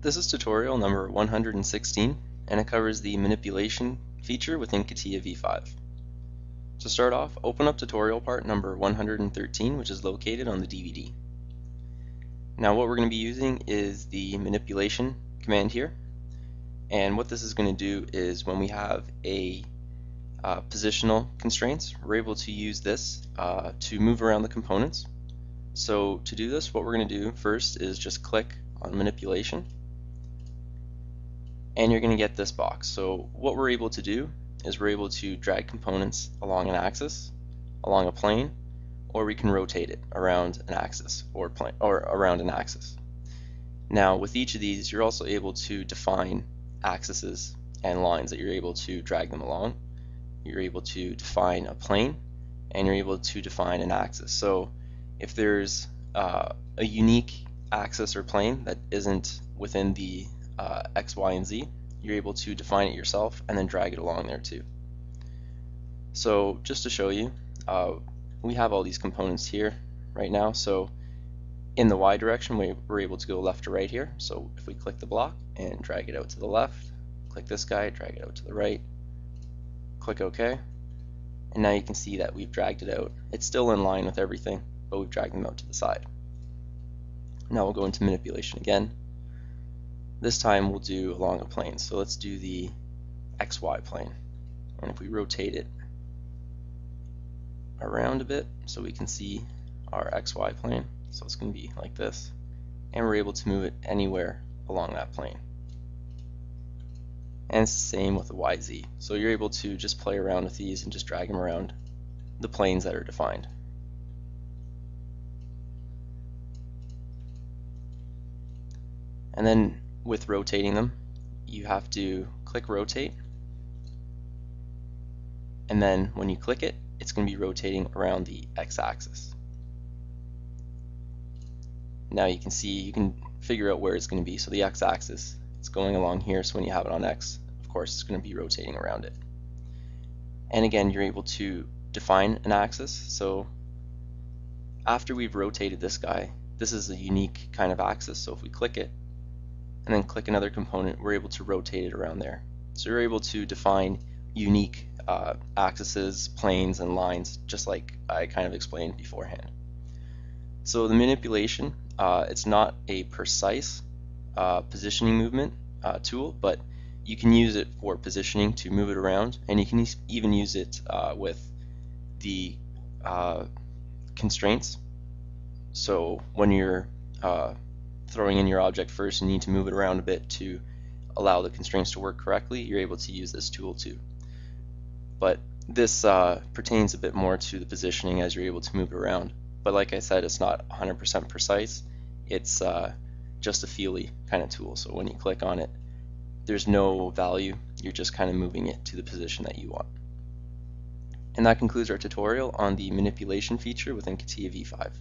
This is tutorial number 116, and it covers the manipulation feature within Catia v5. To start off, open up tutorial part number 113, which is located on the DVD. Now what we're going to be using is the manipulation command here, and what this is going to do is when we have a positional constraints, we're able to use this to move around the components. So to do this, what we're going to do first is just click on manipulation, and you're going to get this box. So what we're able to do is we're able to drag components along an axis, along a plane, or we can rotate it around an axis or around an axis. Now with each of these, you're also able to define axes and lines that you're able to drag them along. You're able to define a plane, and you're able to define an axis. So if there's a unique axis or plane that isn't within the X, Y, and Z, you're able to define it yourself and then drag it along there too. So just to show you, we have all these components here right now. So in the Y direction, we're able to go left to right here. So if we click the block and drag it out to the left, click this guy, drag it out to the right, click OK, and now you can see that we've dragged it out. It's still in line with everything, but we've dragged them out to the side. Now we'll go into manipulation again. This time we'll do along a plane. So let's do the XY plane. And if we rotate it around a bit so we can see our XY plane, so it's going to be like this, and we're able to move it anywhere along that plane. And it's the same with the YZ. So you're able to just play around with these and just drag them around the planes that are defined. And then with rotating them, you have to click rotate, and then when you click it, it's going to be rotating around the x-axis. Now you can see, you can figure out where it's going to be. So the x-axis, it's going along here, so when you have it on x, of course it's going to be rotating around it. And again, you're able to define an axis. So after we've rotated this guy, this is a unique kind of axis, so if we click it and then click another component, we're able to rotate it around there. So you're able to define unique axes, planes, and lines, just like I kind of explained beforehand. So the manipulation, it's not a precise positioning movement tool, but you can use it for positioning to move it around, and you can even use it with the constraints. So when you're throwing in your object first and you need to move it around a bit to allow the constraints to work correctly, you're able to use this tool too. But this pertains a bit more to the positioning as you're able to move it around. But like I said, it's not 100% precise. It's just a feely kind of tool. So when you click on it, there's no value. You're just kind of moving it to the position that you want. And that concludes our tutorial on the manipulation feature within Catia v5.